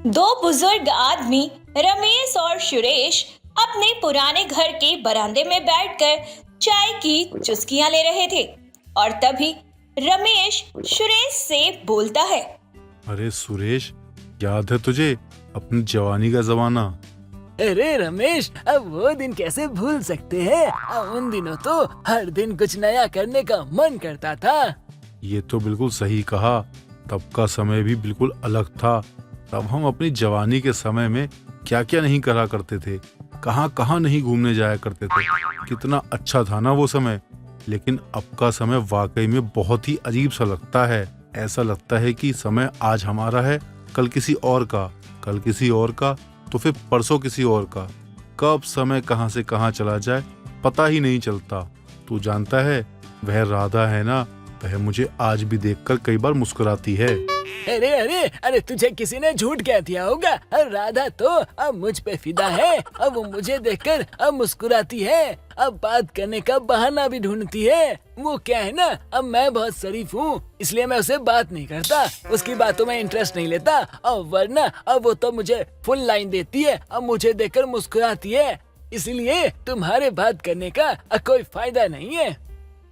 दो बुजुर्ग आदमी रमेश और सुरेश अपने पुराने घर के बरामदे में बैठकर चाय की चुस्कियां ले रहे थे और तभी रमेश सुरेश से बोलता है। अरे सुरेश, याद है तुझे अपनी जवानी का जमाना? अरे रमेश, अब वो दिन कैसे भूल सकते हैं। अब उन दिनों तो हर दिन कुछ नया करने का मन करता था। ये तो बिल्कुल सही कहा। तब का समय भी बिल्कुल अलग था। तब हम अपनी जवानी के समय में क्या क्या नहीं करा करते थे, कहाँ कहाँ नहीं घूमने जाया करते थे। कितना अच्छा था ना वो समय। लेकिन अब का समय वाकई में बहुत ही अजीब सा लगता है। ऐसा लगता है कि समय आज हमारा है, कल किसी और का, कल किसी और का, तो फिर परसों किसी और का। कब समय कहाँ से कहाँ चला जाए पता ही नहीं चलता। तू जानता है, वह राधा है ना, वह मुझे आज भी देखकर कई बार मुस्कुराती है। अरे अरे अरे, तुझे किसी ने झूठ कह दिया होगा। राधा तो अब मुझ पे फिदा है। अब वो मुझे देखकर अब मुस्कुराती है। अब बात करने का बहाना भी ढूंढती है। वो क्या है ना, अब मैं बहुत शरीफ हूँ, इसलिए मैं उसे बात नहीं करता। उसकी बातों में इंटरेस्ट नहीं लेता। अब वरना अब वो तो मुझे फुल लाइन देती है। अब मुझे देखकर मुस्कुराती है। इसलिए तुम्हारे बात करने का कोई फायदा नहीं है।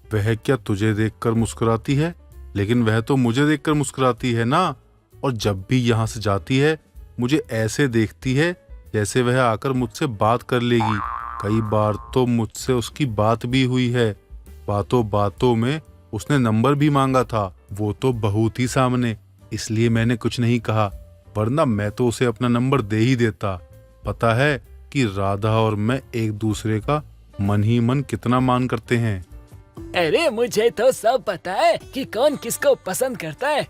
वह क्या तुझे देखकर मुस्कुराती है? लेकिन वह तो मुझे देखकर मुस्कुराती है ना। और जब भी यहाँ से जाती है मुझे ऐसे देखती है जैसे वह आकर मुझसे बात कर लेगी। कई बार तो मुझसे उसकी बात भी हुई है। बातों बातों में उसने नंबर भी मांगा था, वो तो बहुत ही सामने। इसलिए मैंने कुछ नहीं कहा, वरना मैं तो उसे अपना नंबर दे ही देता। पता है कि राधा और मैं एक दूसरे का मन ही मन कितना मान करते हैं। अरे मुझे तो सब पता है कि कौन किसको पसंद करता है।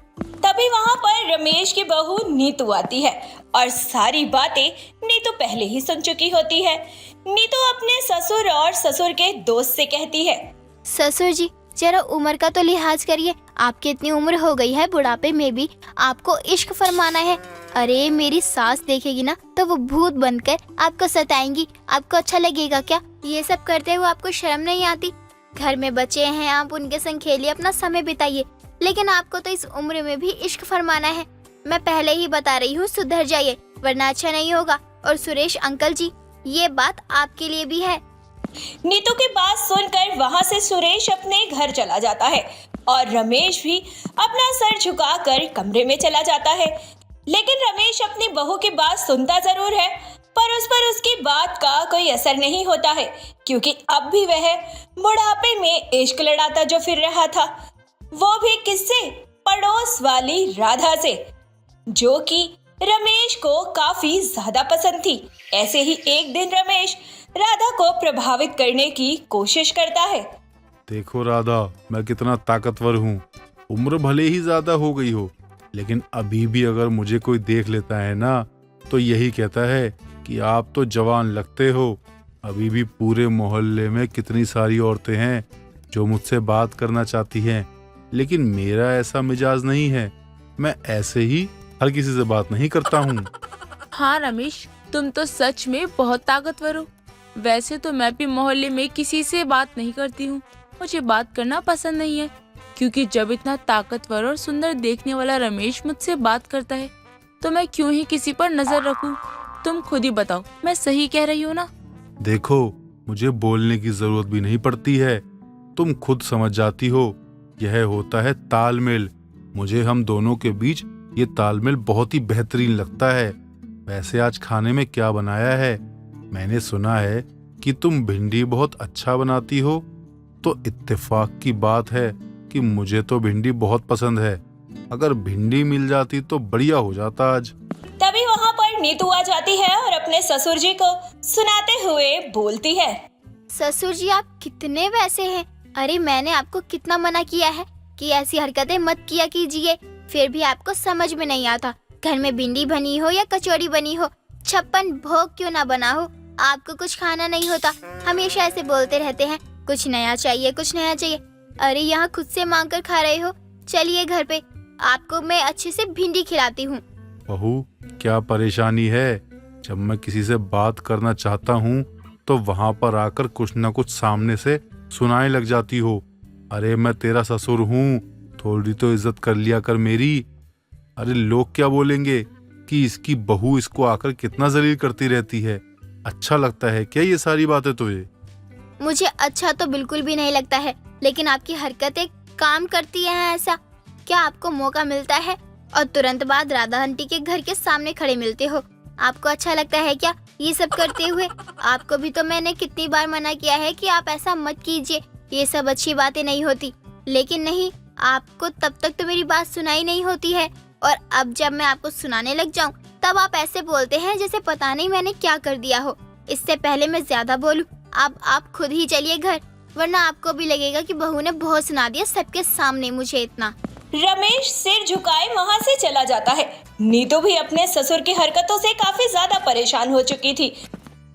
तभी वहाँ पर रमेश की बहू नीतू आती है और सारी बातें नीतू पहले ही सुन चुकी होती है। नीतू अपने ससुर और ससुर के दोस्त से कहती है, ससुर जी, जरा उम्र का तो लिहाज करिए। आपकी इतनी उम्र हो गई है, बुढ़ापे में भी आपको इश्क फरमाना है। अरे मेरी सास देखेगी ना तो वो भूत बनकर आपको सताएंगी। आपको अच्छा लगेगा क्या? ये सब करते हुए आपको शर्म नहीं आती? घर में बच्चे हैं, आप उनके संग खेलिए, अपना समय बिताइए। लेकिन आपको तो इस उम्र में भी इश्क फरमाना है। मैं पहले ही बता रही हूँ, सुधर जाइए वरना अच्छा नहीं होगा। और सुरेश अंकल जी, ये बात आपके लिए भी है। नीतू की बात सुनकर वहाँ से सुरेश अपने घर चला जाता है और रमेश भी अपना सर झुकाकर कमरे में चला जाता है। लेकिन रमेश अपनी बहू की बात सुनता जरूर है, पर उस पर उसकी बात का कोई असर नहीं होता है, क्योंकि अब भी वह बुढ़ापे में इश्क लड़ाता जो फिर रहा था, वो भी किससे? पड़ोस वाली राधा से, जो कि रमेश को काफी ज्यादा पसंद थी। ऐसे ही एक दिन रमेश राधा को प्रभावित करने की कोशिश करता है। देखो राधा, मैं कितना ताकतवर हूँ। उम्र भले ही ज्यादा हो गई हो, लेकिन अभी भी अगर मुझे कोई देख लेता है ना तो यही कहता है कि आप तो जवान लगते हो। अभी भी पूरे मोहल्ले में कितनी सारी औरतें हैं जो मुझसे बात करना चाहती हैं, लेकिन मेरा ऐसा मिजाज नहीं है। मैं ऐसे ही हर किसी से बात नहीं करता हूँ। हाँ रमेश, तुम तो सच में बहुत ताकतवर हो। वैसे तो मैं भी मोहल्ले में किसी से बात नहीं करती हूँ। मुझे बात करना पसंद नहीं है, क्योंकि जब इतना ताकतवर और सुंदर देखने वाला रमेश मुझसे बात करता है तो मैं क्यों ही किसी पर नजर रखूं? तुम खुद ही बताओ, मैं सही कह रही हूँ ना? देखो, मुझे बोलने की जरूरत भी नहीं पड़ती है, तुम खुद समझ जाती हो। यह होता है तालमेल। मुझे हम दोनों के बीच ये तालमेल बहुत ही बेहतरीन लगता है। वैसे आज खाने में क्या बनाया है? मैंने सुना है कि तुम भिंडी बहुत अच्छा बनाती हो, तो इत्तेफाक की बात है कि मुझे तो भिंडी बहुत पसंद है। अगर भिंडी मिल जाती तो बढ़िया हो जाता आज। तभी वहाँ पर नीतू आ जाती है और अपने ससुर जी को सुनाते हुए बोलती है, ससुर जी, आप कितने वैसे हैं। अरे मैंने आपको कितना मना किया है कि ऐसी हरकतें मत किया कीजिए, फिर भी आपको समझ में नहीं आता। घर में भिंडी बनी हो या कचौड़ी बनी हो, 56 भोग क्यों ना बना हो, आपको कुछ खाना नहीं होता। हमेशा ऐसे बोलते रहते हैं, कुछ नया चाहिए, कुछ नया चाहिए। अरे यहाँ खुद से मांग कर खा रहे हो। चलिए घर पे, आपको मैं अच्छे से भिंडी खिलाती हूँ। बहू, क्या परेशानी है? जब मैं किसी से बात करना चाहता हूँ तो वहाँ पर आकर कुछ न कुछ सामने से सुनाने लग जाती हो। अरे मैं तेरा ससुर हूँ, थोड़ी तो इज्जत कर लिया कर मेरी। अरे लोग क्या बोलेंगे? कि इसकी बहू इसको आकर कितना जलील करती रहती है। अच्छा लगता है क्या ये सारी बातें तुझे? मुझे अच्छा तो बिल्कुल भी नहीं लगता है, लेकिन आपकी हरकतें काम करती हैं ऐसा। क्या आपको मौका मिलता है और तुरंत बाद राधा आंटी के घर के सामने खड़े मिलते हो? आपको अच्छा लगता है क्या ये सब करते हुए? आपको भी तो मैंने कितनी बार मना किया है कि आप ऐसा मत कीजिए, ये सब अच्छी बातें नहीं होती। लेकिन नहीं, आपको तब तक तो मेरी बात सुनाई नहीं होती है, और अब जब मैं आपको सुनाने लग जाऊं तब आप ऐसे बोलते हैं जैसे पता नहीं मैंने क्या कर दिया हो। इससे पहले मैं ज्यादा बोलूं, अब आप खुद ही चलिए घर, वरना आपको भी लगेगा कि बहू ने बहुत सुना दिया सबके सामने मुझे इतना। रमेश सिर झुकाए वहाँ से चला जाता है। नीतू भी अपने ससुर की हरकतों से काफी ज्यादा परेशान हो चुकी थी,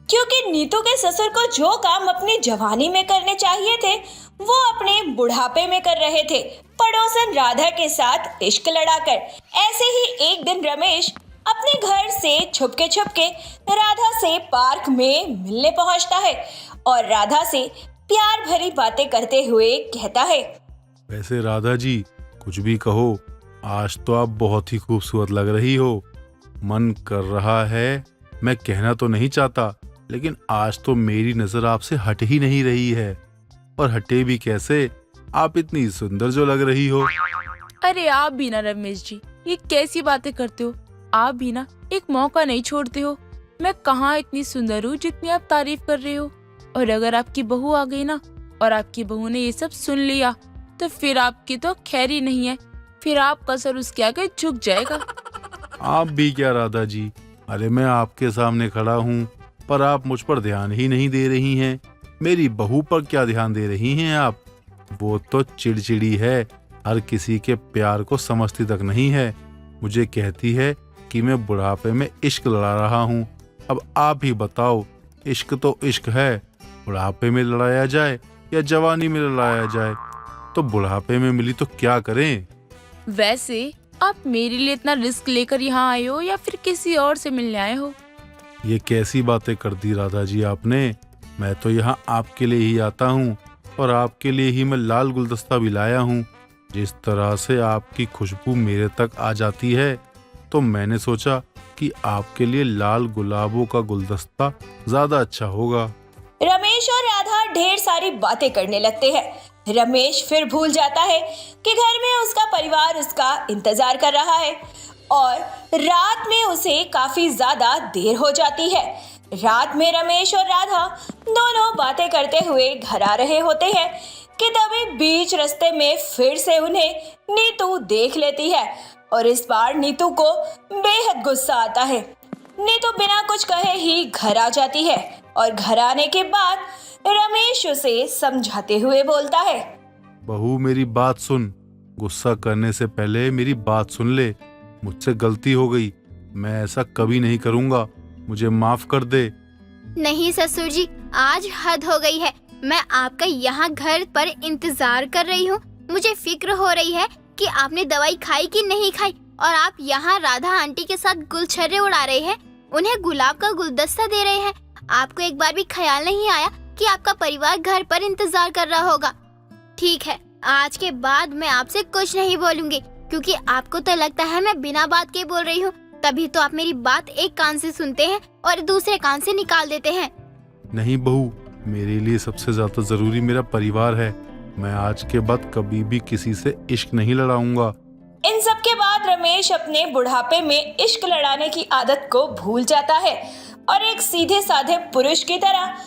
क्योंकि नीतू के ससुर को जो काम अपनी जवानी में करने चाहिए थे वो अपने बुढ़ापे में कर रहे थे, पड़ोसन राधा के साथ इश्क लड़ाकर। ऐसे ही एक दिन रमेश अपने घर से छुपके राधा से पार्क में मिलने पहुंचता है और राधा से प्यार भरी बातें करते हुए कहता है, वैसे राधा जी, कुछ भी कहो, आज तो आप बहुत ही खूबसूरत लग रही हो। मन कर रहा है, मैं कहना तो नहीं चाहता, लेकिन आज तो मेरी नजर आपसे हट ही नहीं रही है। और हटे भी कैसे, आप इतनी सुंदर जो लग रही हो। अरे आप भी ना रमेश जी, ये कैसी बातें करते हो? आप भी ना एक मौका नहीं छोड़ते हो। मैं कहाँ इतनी सुंदर हूँ जितनी आप तारीफ कर रहे हो? और अगर आपकी बहू आ गई ना और आपकी बहू ने ये सब सुन लिया तो फिर आपकी तो खैर ही नहीं है, फिर आपका सर उसके आगे झुक जाएगा। आप भी क्या राधा जी, अरे मैं आपके सामने खड़ा हूँ पर आप मुझ पर ध्यान ही नहीं दे रही हैं। मेरी बहू पर क्या ध्यान दे रही हैं आप? वो तो चिड़चिड़ी है, हर किसी के प्यार को समझती तक नहीं है। मुझे कहती है कि मैं बुढ़ापे में इश्क लड़ा रहा हूँ। अब आप ही बताओ, इश्क तो इश्क है, बुढ़ापे में लड़ाया जाए या जवानी में लड़ाया जाए? तो बुढ़ापे में मिली तो क्या करें? वैसे आप मेरे लिए इतना रिस्क लेकर यहाँ आए हो या फिर किसी और से मिलने आए हो? ये कैसी बातें कर दी राधा जी आपने? मैं तो यहाँ आपके लिए ही आता हूँ और आपके लिए ही मैं लाल गुलदस्ता भी लाया हूँ। जिस तरह से आपकी खुशबू मेरे तक आ जाती है तो मैंने सोचा कि आपके लिए लाल गुलाबों का गुलदस्ता ज्यादा अच्छा होगा। रमेश और राधा ढेर सारी बातें करने लगते हैं। रमेश फिर भूल जाता है कि घर में उसका परिवार उसका इंतजार कर रहा है और रात में उसे काफी ज्यादा देर हो जाती है। रात में रमेश और राधा दोनों बातें करते हुए घर आ रहे होते हैं कि तभी बीच रास्ते में फिर से उन्हें नीतू देख लेती है और इस बार नीतू को बेहद गुस्सा आता है। नीतू बिना कुछ कहे ही घर आ जाती है और घर आने के बाद रमेश उसे समझाते हुए बोलता है, बहू मेरी बात सुन, गुस्सा करने से पहले मेरी बात सुन ले। मुझसे गलती हो गई, मैं ऐसा कभी नहीं करूँगा, मुझे माफ कर दे। नहीं ससुर जी, आज हद हो गई है। मैं आपका यहाँ घर पर इंतजार कर रही हूँ। मुझे फिक्र हो रही है कि आपने दवाई खाई कि नहीं खाई, और आप यहाँ राधा आंटी के साथ गुलछर्रे उड़ा रहे हैं, उन्हें गुलाब का गुलदस्ता दे रहे हैं। आपको एक बार भी ख्याल नहीं आया कि आपका परिवार घर पर इंतजार कर रहा होगा? ठीक है, आज के बाद मैं आपसे कुछ नहीं बोलूंगी, क्योंकि आपको तो लगता है मैं बिना बात के बोल रही हूँ। तभी तो आप मेरी बात एक कान से सुनते हैं और दूसरे कान से निकाल देते हैं। नहीं बहू, मेरे लिए सबसे ज्यादा जरूरी मेरा परिवार है। मैं आज के बाद कभी भी किसी से इश्क नहीं लड़ाऊंगा। इन सब के बाद रमेश अपने बुढ़ापे में इश्क लड़ाने की आदत को भूल जाता है और एक सीधे साधे पुरुष की तरह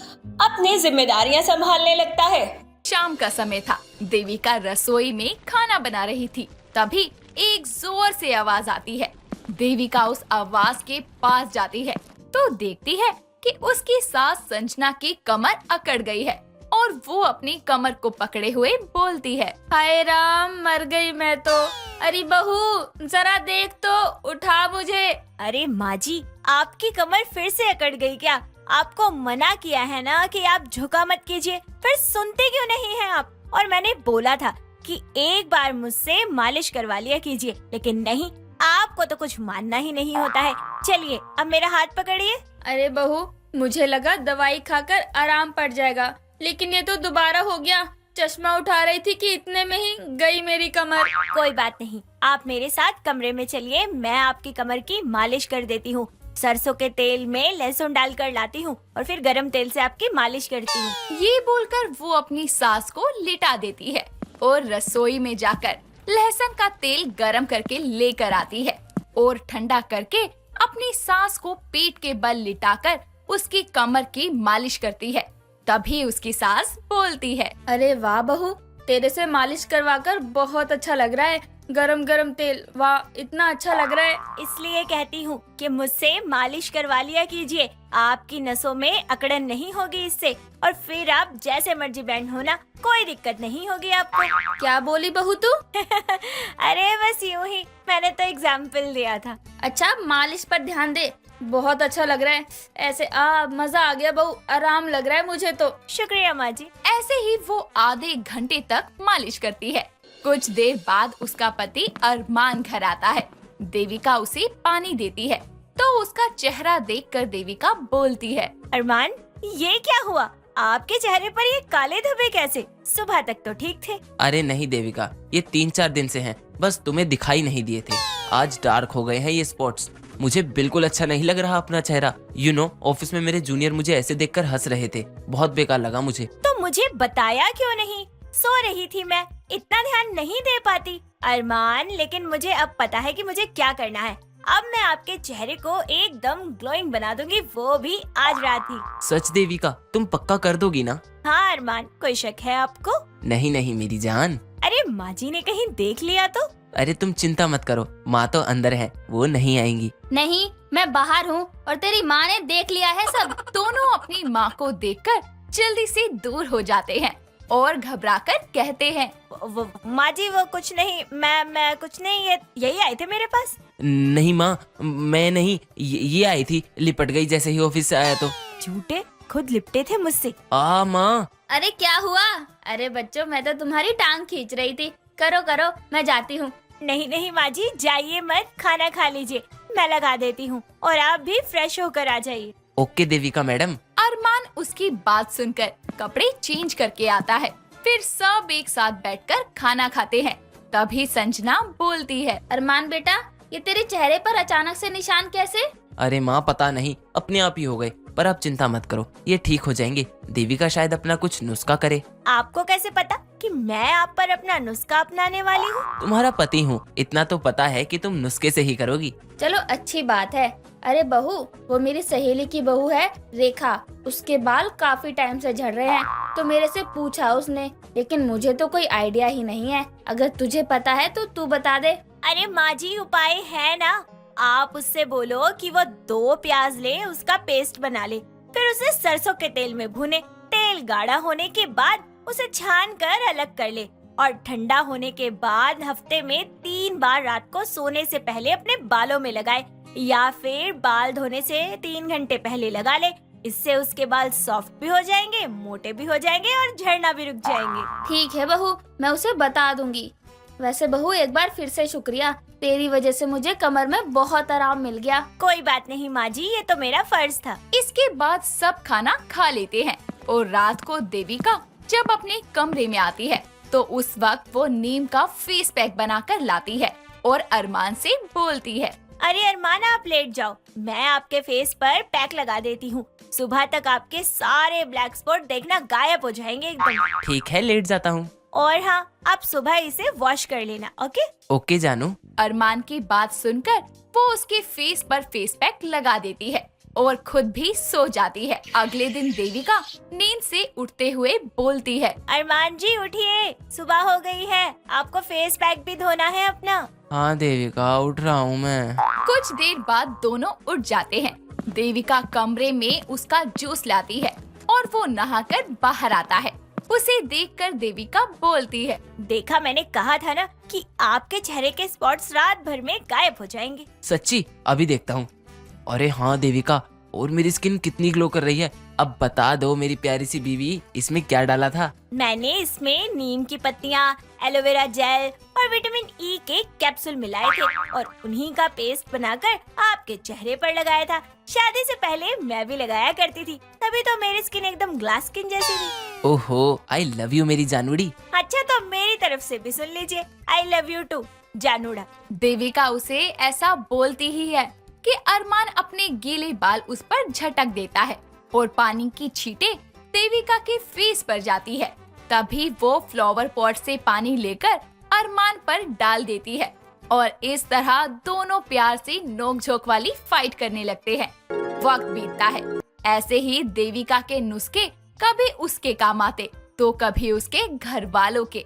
अपनी जिम्मेदारियां संभालने लगता है। शाम का समय था। देविका रसोई में खाना बना रही थी। तभी एक जोर से आवाज आती है। देविका उस आवाज के पास जाती है तो देखती है कि उसकी सास संजना की कमर अकड़ गई है और वो अपनी कमर को पकड़े हुए बोलती है, हाय राम, मर गई मैं तो। अरे बहू जरा देख तो, उठा मुझे। अरे माँ जी, आपकी कमर फिर से अकड़ गई क्या? आपको मना किया है ना कि आप झुका मत कीजिए, फिर सुनते क्यों नहीं हैं आप? और मैंने बोला था कि एक बार मुझसे मालिश करवा लिया कीजिए, लेकिन नहीं, आपको तो कुछ मानना ही नहीं होता है। चलिए अब मेरा हाथ पकड़िए। अरे बहू, मुझे लगा दवाई खाकर आराम पड़ जाएगा, लेकिन ये तो दोबारा हो गया। चश्मा उठा रही थी कि इतने में ही गई मेरी कमर। कोई बात नहीं, आप मेरे साथ कमरे में चलिए, मैं आपकी कमर की मालिश कर देती हूँ। सरसों के तेल में लहसुन डालकर लाती हूँ और फिर गरम तेल से आपकी मालिश करती हूँ। ये बोलकर वो अपनी सास को लिटा देती है और रसोई में जाकर लहसुन का तेल गरम करके लेकर आती है और ठंडा करके अपनी सास को पीठ के बल लिटाकर उसकी कमर की मालिश करती है। तभी उसकी सास बोलती है, अरे वाह बहू, तेरे से मालिश करवाकर बहुत अच्छा लग रहा है। गरम गरम तेल, वाह इतना अच्छा लग रहा है। इसलिए कहती हूँ कि मुझसे मालिश करवा लिया कीजिए, आपकी नसों में अकड़न नहीं होगी इससे, और फिर आप जैसे मर्जी बैंड होना, कोई दिक्कत नहीं होगी आपको। क्या बोली बहू तू? अरे बस यूं ही, मैंने तो एग्जाम्पल दिया था। अच्छा, मालिश पर ध्यान दे, बहुत अच्छा लग रहा है ऐसे। मजा आ गया बहू, आराम लग रहा है मुझे तो। शुक्रिया माँ जी। ऐसे ही वो आधे घंटे तक मालिश करती है। कुछ देर बाद उसका पति अरमान घर आता है। देविका उसे पानी देती है तो उसका चेहरा देखकर देविका बोलती है, अरमान, ये क्या हुआ? आपके चेहरे पर ये काले धब्बे कैसे? सुबह तक तो ठीक थे। अरे नहीं देविका, ये 3-4 दिन से हैं, बस तुम्हें दिखाई नहीं दिए थे। आज डार्क हो गए हैं ये स्पॉट्स। मुझे बिल्कुल अच्छा नहीं लग रहा अपना चेहरा। ऑफिस में मेरे जूनियर मुझे ऐसे देखकर हंस रहे थे, बहुत बेकार लगा मुझे। तो मुझे बताया क्यों नहीं? सो रही थी मैं, इतना ध्यान नहीं दे पाती। अरमान, लेकिन मुझे अब पता है कि मुझे क्या करना है। अब मैं आपके चेहरे को एकदम ग्लोइंग बना दूंगी, वो भी आज रात ही। सच देविका, तुम पक्का कर दोगी ना? हाँ अरमान, कोई शक है आपको? नहीं नहीं मेरी जान। अरे माँ जी ने कहीं देख लिया तो? अरे तुम चिंता मत करो, माँ तो अंदर है, वो नहीं आएंगी। नहीं, मैं बाहर हूँ और तेरी माँ ने देख लिया है सब। दोनों अपनी माँ को देखकर जल्दी से दूर हो जाते हैं और घबराकर कहते हैं, माँ जी वो कुछ नहीं, मैं कुछ नहीं, यही आए थे मेरे पास। नहीं माँ, मैं नहीं, ये आई थी, लिपट गई जैसे ही ऑफिस से आया तो। झूठे, खुद लिपटे थे मुझसे। माँ। अरे क्या हुआ? अरे बच्चों, मैं तो तुम्हारी टांग खींच रही थी। करो करो, मैं जाती हूँ। नहीं नहीं माँ जी, जाइए मत, खाना खा लीजिए, मैं लगा देती हूँ, और आप भी फ्रेश होकर आ जाइए। Okay Devika madam. अरमान उसकी बात सुनकर कपड़े चेंज करके आता है। फिर सब एक साथ बैठकर खाना खाते हैं। तभी संजना बोलती है, अरमान बेटा, ये तेरे चेहरे पर अचानक से निशान कैसे? अरे माँ पता नहीं, अपने आप ही हो गए, पर आप चिंता मत करो, ये ठीक हो जाएंगे। देविका शायद अपना कुछ नुस्खा करे। आपको कैसे पता कि मैं आप पर अपना नुस्खा अपनाने वाली हूँ? तुम्हारा पति हूँ, इतना तो पता है कि तुम नुस्खे से ही करोगी। चलो अच्छी बात है। अरे बहू, वो मेरी सहेली की बहू है रेखा, उसके बाल काफी टाइम से झड़ रहे हैं, तो मेरे से पूछा उसने, लेकिन मुझे तो कोई आइडिया ही नहीं है। अगर तुझे पता है तो तू बता दे। अरे माँ जी, उपाय है ना। आप उससे बोलो कि वो 2 प्याज ले, उसका पेस्ट बना ले, फिर उसे सरसों के तेल में भूने। तेल गाढ़ा होने के बाद उसे छान कर अलग कर ले, और ठंडा होने के बाद हफ्ते में 3 बार रात को सोने से पहले अपने बालों में लगाए, या फिर बाल धोने से 3 घंटे पहले लगा ले। इससे उसके बाल सॉफ्ट भी हो जाएंगे, मोटे भी हो जाएंगे और झड़ना भी रुक जाएंगे। ठीक है बहू, मैं उसे बता दूंगी। वैसे बहू, एक बार फिर से शुक्रिया, तेरी वजह से मुझे कमर में बहुत आराम मिल गया। कोई बात नहीं माँ जी, ये तो मेरा फर्ज था। इसके बाद सब खाना खा लेते हैं और रात को देविका जब अपने कमरे में आती है तो उस वक्त वो नीम का फेस पैक बनाकर लाती है और अरमान से बोलती है, अरे अरमान, आप लेट जाओ, मैं आपके फेस पर पैक लगा देती हूँ। सुबह तक आपके सारे ब्लैक स्पॉट देखना गायब हो जाएंगे एकदम। ठीक है, लेट जाता हूँ। और हाँ, आप सुबह इसे वॉश कर लेना। ओके? ओके जानू। अरमान की बात सुनकर वो उसके फेस पर फेस पैक लगा देती है और खुद भी सो जाती है। अगले दिन देविका नींद से उठते हुए बोलती है, अरमान जी उठिए, सुबह हो गई है, आपको फेस पैक भी धोना है अपना। हाँ देविका, उठ रहा हूँ मैं। कुछ देर बाद दोनों उठ जाते हैं। देविका कमरे में उसका जूस लाती है और वो नहाकर बाहर आता है। उसे देखकर देविका बोलती है, देखा, मैंने कहा था ना कि आपके चेहरे के स्पॉट्स रात भर में गायब हो जाएंगे। सच्ची? अभी देखता हूँ। अरे हाँ देविका, और मेरी स्किन कितनी ग्लो कर रही है। अब बता दो मेरी प्यारी सी बीवी, इसमें क्या डाला था? मैंने इसमें नीम की पत्तियाँ, एलोवेरा जेल और विटामिन ई के कैप्सूल मिलाए थे और उन्हीं का पेस्ट बनाकर आपके चेहरे पर लगाया था। शादी से पहले मैं भी लगाया करती थी, तभी तो मेरी स्किन एकदम ग्लास स्किन जैसी थी। ओहो, आई लव यू मेरी जानूड़ी। अच्छा तो मेरी तरफ से भी सुन लीजिए, आई लव यू टू जानूड़ा। देविका उसे ऐसा बोलती ही है कि अरमान अपने गीले बाल उस पर झटक देता है और पानी की छींटें देविका के फेस पर जाती है। तभी वो फ्लावर पॉट से पानी लेकर अरमान पर डाल देती है और इस तरह दोनों प्यार से नोक-झोंक वाली फाइट करने लगते हैं। वक्त बीतता है। ऐसे ही देविका के नुस्खे कभी उसके काम आते तो कभी उसके घर वालों के।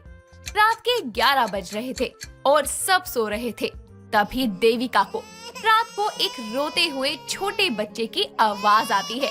रात के 11 बज रहे थे और सब सो रहे थे। तभी देविका को रात को एक रोते हुए छोटे बच्चे की आवाज आती है।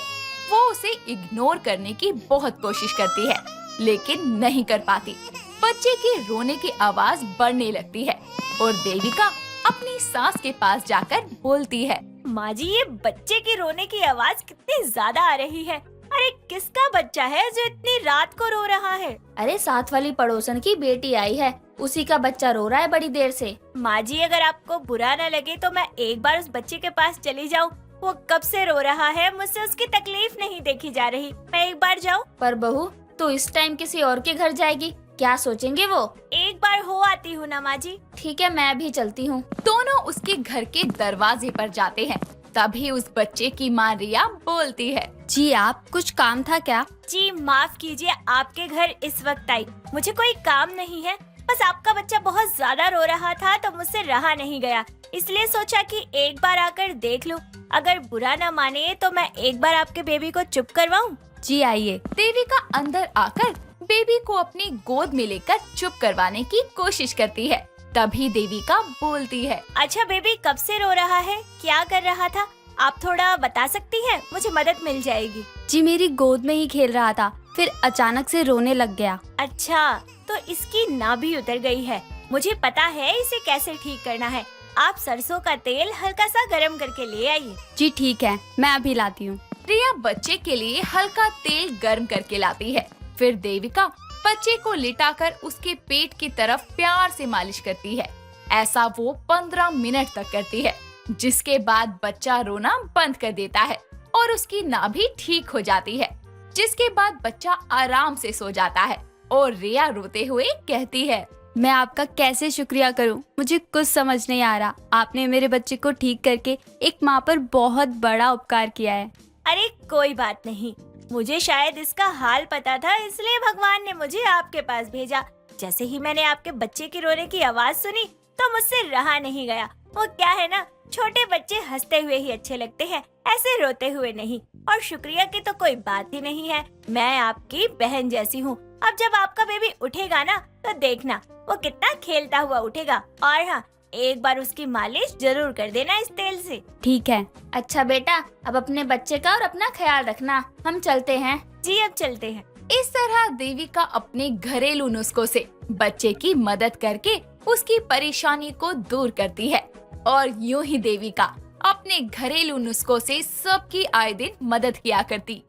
वो उसे इग्नोर करने की बहुत कोशिश करती है लेकिन नहीं कर पाती। बच्चे की रोने की आवाज बढ़ने लगती है और देविका अपनी सास के पास जाकर बोलती है, माँ जी ये बच्चे की रोने की आवाज कितनी ज्यादा आ रही है। अरे किसका बच्चा है जो इतनी रात को रो रहा है? अरे साथ वाली पड़ोसन की बेटी आई है, उसी का बच्चा रो रहा है बड़ी देर से। माँ जी अगर आपको बुरा न लगे तो मैं एक बार उस बच्चे के पास चली जाऊँ। वो कब से रो रहा है, मुझसे उसकी तकलीफ नहीं देखी जा रही। मैं एक बार जाऊँ? पर बहू तो इस टाइम किसी और के घर जाएगी, क्या सोचेंगे वो? एक बार हो आती हूँ ना माँ जी। ठीक है मैं भी चलती हूँ। दोनों उसके घर के दरवाजे पर जाते हैं। तभी उस बच्चे की माँ रिया बोलती है, जी आप कुछ काम था क्या? जी माफ कीजिए, आपके घर इस वक्त आई। मुझे कोई काम नहीं है, बस आपका बच्चा बहुत ज्यादा रो रहा था तो मुझसे रहा नहीं गया, इसलिए सोचा कि एक बार आकर देख लूं। अगर बुरा न माने तो मैं एक बार आपके बेबी को चुप करवाऊं? जी आइए। देविका अंदर आकर बेबी को अपनी गोद में लेकर चुप करवाने की कोशिश करती है। तभी देविका बोलती है, अच्छा बेबी कब से रो रहा है, क्या कर रहा था, आप थोड़ा बता सकती हैं? मुझे मदद मिल जाएगी। जी मेरी गोद में ही खेल रहा था, फिर अचानक से रोने लग गया। अच्छा तो इसकी नाभि उतर गई है, मुझे पता है इसे कैसे ठीक करना है। आप सरसों का तेल हल्का सा गरम करके ले आइए। जी ठीक है मैं अभी लाती हूँ। रिया बच्चे के लिए हल्का तेल गर्म करके लाती है। फिर देविका बच्चे को लिटाकर उसके पेट की तरफ प्यार से मालिश करती है। ऐसा वो 15 मिनट तक करती है, जिसके बाद बच्चा रोना बंद कर देता है और उसकी नाभि ठीक हो जाती है। जिसके बाद बच्चा आराम से सो जाता है और रिया रोते हुए कहती है, मैं आपका कैसे शुक्रिया करूं, मुझे कुछ समझ नहीं आ रहा। आपने मेरे बच्चे को ठीक करके एक माँ पर बहुत बड़ा उपकार किया है। अरे कोई बात नहीं, मुझे शायद इसका हाल पता था, इसलिए भगवान ने मुझे आपके पास भेजा। जैसे ही मैंने आपके बच्चे की रोने की आवाज सुनी तो मुझसे रहा नहीं गया। वो क्या है ना, छोटे बच्चे हंसते हुए ही अच्छे लगते हैं, ऐसे रोते हुए नहीं। और शुक्रिया की तो कोई बात ही नहीं है, मैं आपकी बहन जैसी हूँ। अब जब आपका बेबी उठेगा ना तो देखना वो कितना खेलता हुआ उठेगा। और हाँ, एक बार उसकी मालिश जरूर कर देना इस तेल से। ठीक है। अच्छा बेटा अब अपने बच्चे का और अपना ख्याल रखना, हम चलते हैं। जी अब चलते हैं। इस तरह देविका अपने घरेलू नुस्खों से बच्चे की मदद करके उसकी परेशानी को दूर करती है। और यूं ही देविका अपने घरेलू नुस्खों से सबकी आए दिन मदद किया करती।